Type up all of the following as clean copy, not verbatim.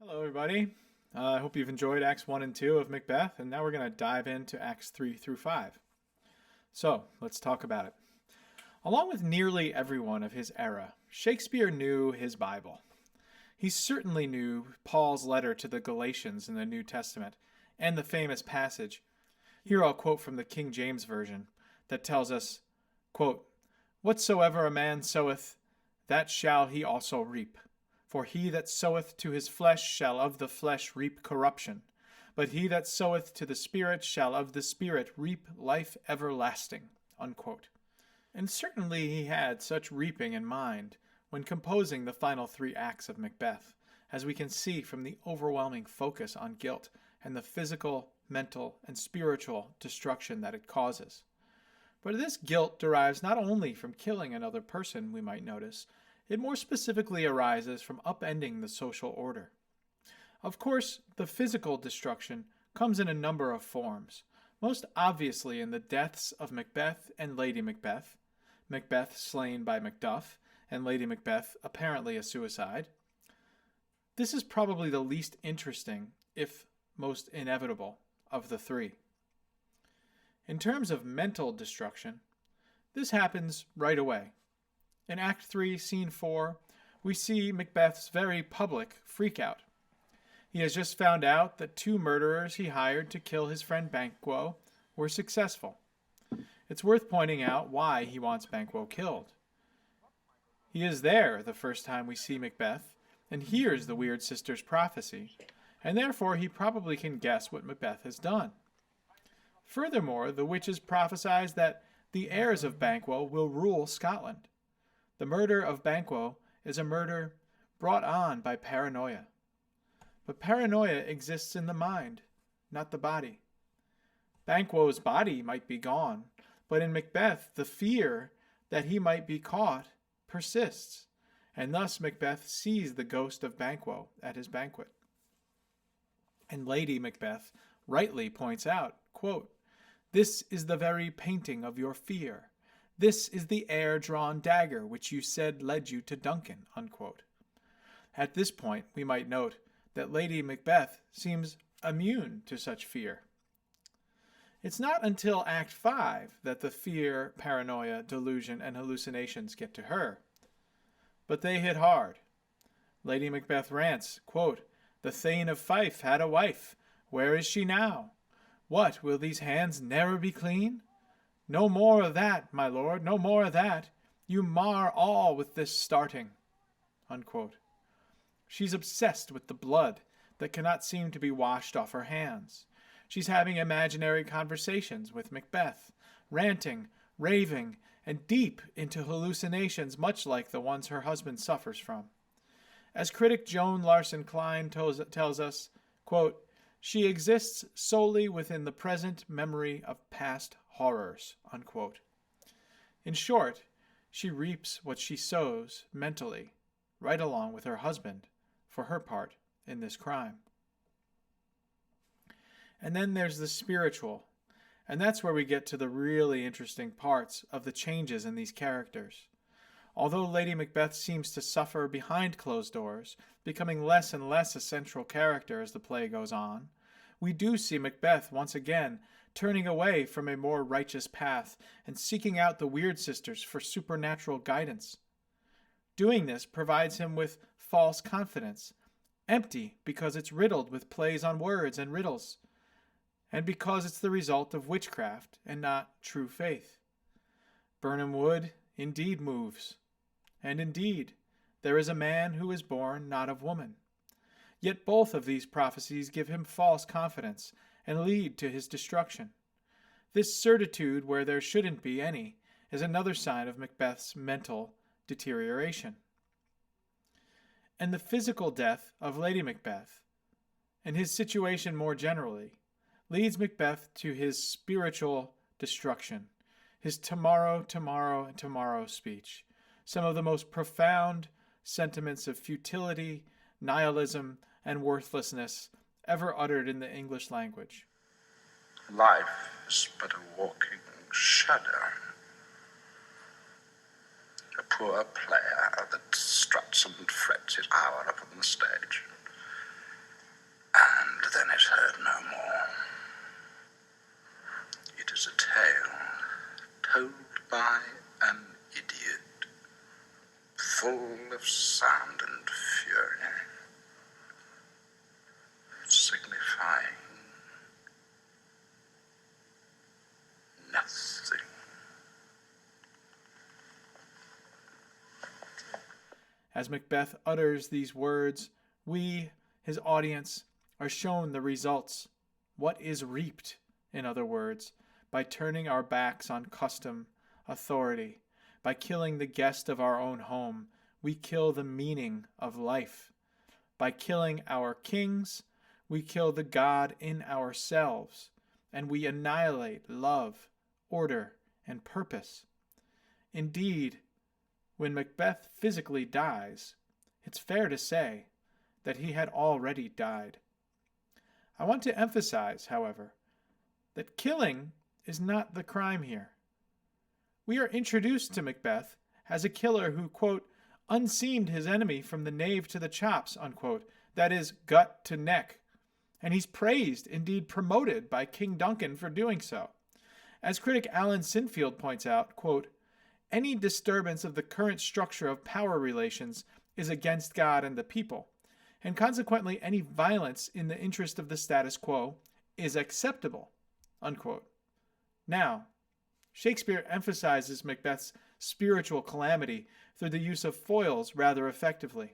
Hello, everybody. I hope you've enjoyed Acts 1 and 2 of Macbeth, and now we're going to dive into Acts 3 through 5. So, let's talk about it. Along with nearly everyone of his era, Shakespeare knew his Bible. He certainly knew Paul's letter to the Galatians in the New Testament, and the famous passage. Here I'll quote from the King James Version that tells us, quote, "Whatsoever a man soweth, that shall he also reap. For he that soweth to his flesh shall of the flesh reap corruption, but he that soweth to the Spirit shall of the Spirit reap life everlasting." Unquote. And certainly he had such reaping in mind when composing the final three acts of Macbeth, as we can see from the overwhelming focus on guilt and the physical, mental, and spiritual destruction that it causes. But this guilt derives not only from killing another person, we might notice, it more specifically arises from upending the social order. Of course, the physical destruction comes in a number of forms, most obviously in the deaths of Macbeth and Lady Macbeth, Macbeth slain by Macduff, and Lady Macbeth apparently a suicide. This is probably the least interesting, if most inevitable, of the three. In terms of mental destruction, this happens right away. In Act 3, Scene 4, we see Macbeth's very public freakout. He has just found out that two murderers he hired to kill his friend Banquo were successful. It's worth pointing out why he wants Banquo killed. He is there the first time we see Macbeth and hears the Weird Sister's prophecy, and therefore he probably can guess what Macbeth has done. Furthermore, the witches prophesied that the heirs of Banquo will rule Scotland. The murder of Banquo is a murder brought on by paranoia. But paranoia exists in the mind, not the body. Banquo's body might be gone, but in Macbeth, the fear that he might be caught persists, and thus Macbeth sees the ghost of Banquo at his banquet. And Lady Macbeth rightly points out, quote, "This is the very painting of your fear. This is the air-drawn dagger which you said led you to Duncan." Unquote. At this point, we might note that Lady Macbeth seems immune to such fear. It's not until Act 5 that the fear, paranoia, delusion, and hallucinations get to her. But they hit hard. Lady Macbeth rants, quote, "The Thane of Fife had a wife. Where is she now? What, will these hands ne'er be clean? No more of that, my lord, no more of that. You mar all with this starting." Unquote. She's obsessed with the blood that cannot seem to be washed off her hands. She's having imaginary conversations with Macbeth, ranting, raving, and deep into hallucinations much like the ones her husband suffers from. As critic Joan Larson Klein tells us, quote, "She exists solely within the present memory of past horrors." Unquote. In short, she reaps what she sows mentally, right along with her husband, for her part in this crime. And then there's the spiritual, and that's where we get to the really interesting parts of the changes in these characters. Although Lady Macbeth seems to suffer behind closed doors, becoming less and less a central character as the play goes on, we do see Macbeth once again turning away from a more righteous path and seeking out the Weird Sisters for supernatural guidance. Doing this provides him with false confidence, empty because it's riddled with plays on words and riddles, and because it's the result of witchcraft and not true faith. Birnam Wood indeed moves, and indeed there is a man who is born not of woman. Yet both of these prophecies give him false confidence and lead to his destruction. This certitude where there shouldn't be any is another sign of Macbeth's mental deterioration. And the physical death of Lady Macbeth, and his situation more generally, leads Macbeth to his spiritual destruction, his tomorrow, tomorrow, and tomorrow speech, some of the most profound sentiments of futility, nihilism, and worthlessness ever uttered in the English language. Life is but a walking shadow, a poor player that struts and frets his hour upon the stage. As Macbeth utters these words, we, his audience, are shown the results. What is reaped, in other words, by turning our backs on custom, authority, by killing the guest of our own home, we kill the meaning of life. By killing our kings, we kill the God in ourselves, and we annihilate love, order, and purpose. Indeed, when Macbeth physically dies, it's fair to say that he had already died. I want to emphasize, however, that killing is not the crime here. We are introduced to Macbeth as a killer who, quote, unseamed his enemy from the nave to the chops, unquote, that is, gut to neck. And he's praised, indeed promoted, by King Duncan for doing so. As critic Alan Sinfield points out, quote, any disturbance of the current structure of power relations is against God and the people, and consequently any violence in the interest of the status quo is acceptable, unquote. Now, Shakespeare emphasizes Macbeth's spiritual calamity through the use of foils rather effectively.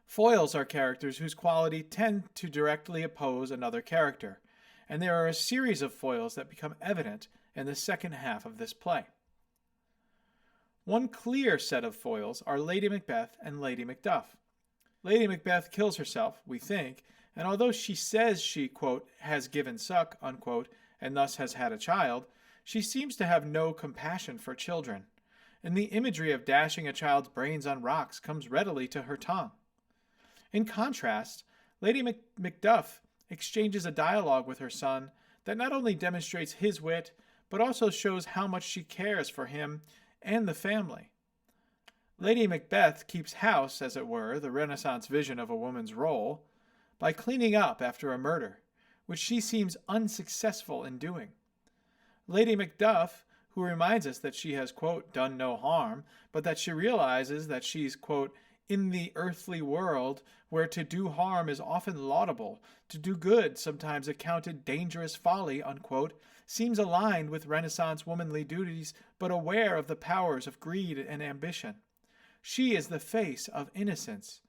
Foils are characters whose quality tend to directly oppose another character, and there are a series of foils that become evident in the second half of this play. One clear set of foils are Lady Macbeth and Lady Macduff. Lady Macbeth kills herself, we think, and although she says she, quote, has given suck, unquote, and thus has had a child, she seems to have no compassion for children, and the imagery of dashing a child's brains on rocks comes readily to her tongue. In contrast, Lady Macduff exchanges a dialogue with her son that not only demonstrates his wit, but also shows how much she cares for him and the family. Lady Macbeth keeps house, as it were, the Renaissance vision of a woman's role, by cleaning up after a murder, which she seems unsuccessful in doing. Lady Macduff, who reminds us that she has, quote, done no harm, but that she realizes that she's, quote, in the earthly world where to do harm is often laudable, to do good sometimes accounted dangerous folly, unquote, seems aligned with Renaissance womanly duties, but aware of the powers of greed and ambition. She is the face of innocence.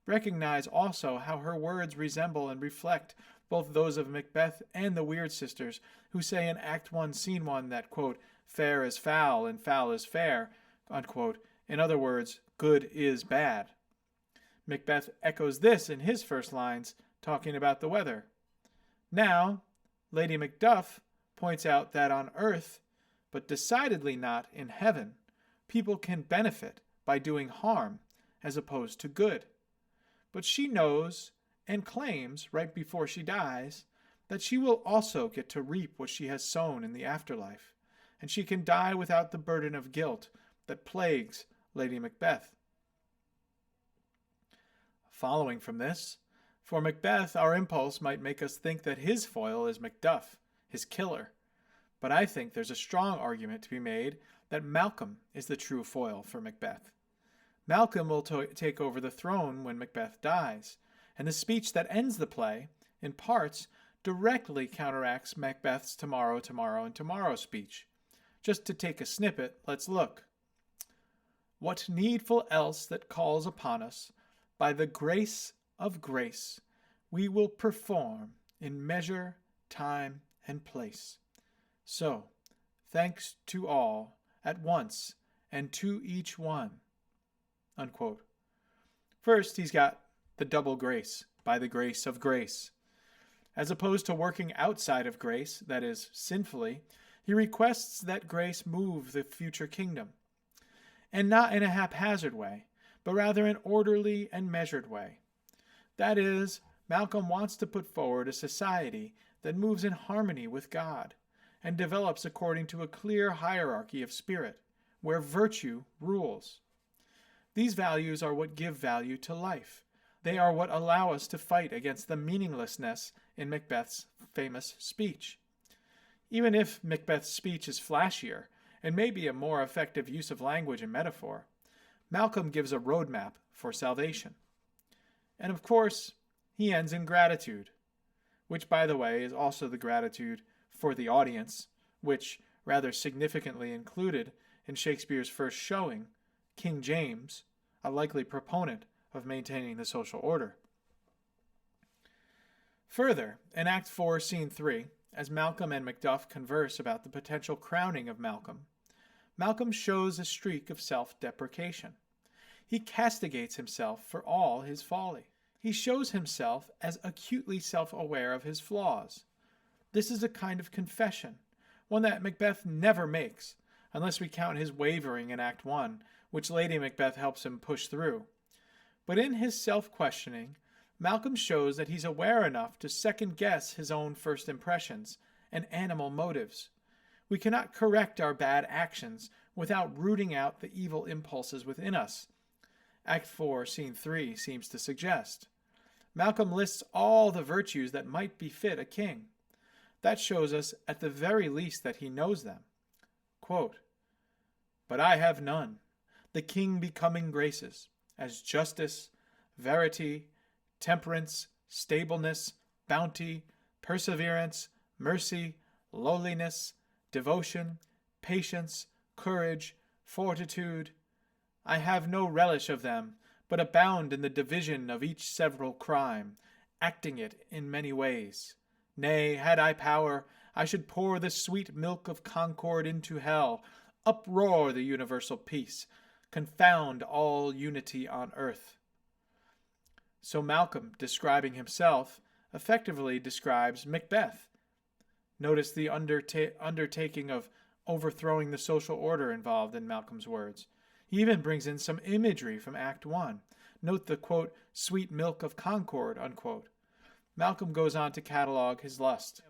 Recognize also how her words resemble and reflect both those of Macbeth and the Weird Sisters, who say in Act 1, Scene 1 that, quote, fair is foul and foul is fair, unquote. In other words, good is bad. Macbeth echoes this in his first lines, talking about the weather. Now, Lady Macduff points out that on earth, but decidedly not in heaven, people can benefit by doing harm as opposed to good. But she knows and claims right before she dies that she will also get to reap what she has sown in the afterlife, and she can die without the burden of guilt that plagues Lady Macbeth. Following from this, for Macbeth, our impulse might make us think that his foil is Macduff, his killer. But I think there's a strong argument to be made that Malcolm is the true foil for Macbeth. Malcolm will take over the throne when Macbeth dies, and the speech that ends the play, in parts, directly counteracts Macbeth's tomorrow, tomorrow, and tomorrow speech. Just to take a snippet, let's look. What needful else that calls upon us, by the grace of grace, we will perform in measure, time, and place. So, thanks to all at once and to each one. Unquote. First, he's got the double grace, by the grace of grace. As opposed to working outside of grace, that is, sinfully, he requests that grace move the future kingdom. And not in a haphazard way, but rather an orderly and measured way. That is, Malcolm wants to put forward a society that moves in harmony with God and develops according to a clear hierarchy of spirit, where virtue rules. These values are what give value to life. They are what allow us to fight against the meaninglessness in Macbeth's famous speech. Even if Macbeth's speech is flashier and may be a more effective use of language and metaphor, Malcolm gives a roadmap for salvation. And of course, he ends in gratitude, which, by the way, is also the gratitude for the audience, which rather significantly included in Shakespeare's first showing, King James, a likely proponent of maintaining the social order. Further, in Act 4, Scene 3, as Malcolm and Macduff converse about the potential crowning of Malcolm, Malcolm shows a streak of self-deprecation. He castigates himself for all his folly. He shows himself as acutely self-aware of his flaws. This is a kind of confession, one that Macbeth never makes, unless we count his wavering in Act 1, which Lady Macbeth helps him push through. But in his self-questioning, Malcolm shows that he's aware enough to second-guess his own first impressions and animal motives. We cannot correct our bad actions without rooting out the evil impulses within us. Act 4, Scene 3 seems to suggest. Malcolm lists all the virtues that might befit a king. That shows us at the very least that he knows them. Quote, "But I have none, the king becoming graces, as justice, verity, temperance, stableness, bounty, perseverance, mercy, lowliness, devotion, patience, courage, fortitude. I have no relish of them, but abound in the division of each several crime, acting it in many ways. Nay, had I power, I should pour the sweet milk of concord into hell, uproar the universal peace, confound all unity on earth." So Malcolm, describing himself, effectively describes Macbeth. Notice the undertaking of overthrowing the social order involved in Malcolm's words. He even brings in some imagery from Act 1. Note the, quote, "sweet milk of concord," unquote. Malcolm goes on to catalog his lust.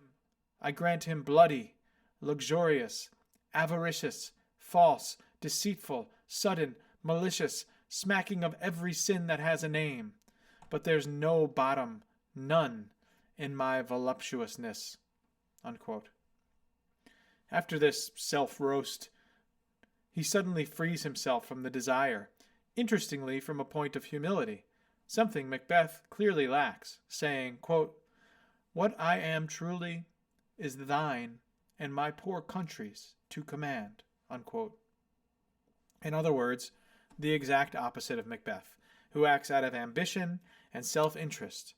I grant him bloody, luxurious, avaricious, false, deceitful, sudden, malicious, smacking of every sin that has a name. But there's no bottom, none, in my voluptuousness, unquote. After this self-roast, he suddenly frees himself from the desire, interestingly from a point of humility, something Macbeth clearly lacks, saying, quote, "What I am truly is thine and my poor country's to command," unquote. In other words, the exact opposite of Macbeth, who acts out of ambition and self-interest.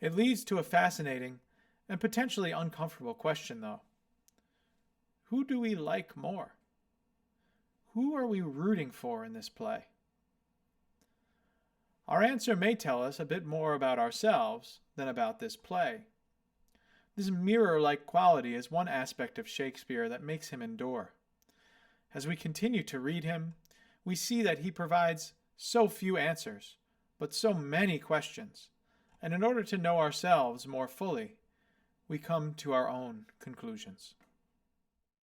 It leads to a fascinating and potentially uncomfortable question, though. Who do we like more? Who are we rooting for in this play? Our answer may tell us a bit more about ourselves than about this play. This mirror-like quality is one aspect of Shakespeare that makes him endure. As we continue to read him, we see that he provides so few answers, but so many questions, and in order to know ourselves more fully, we come to our own conclusions.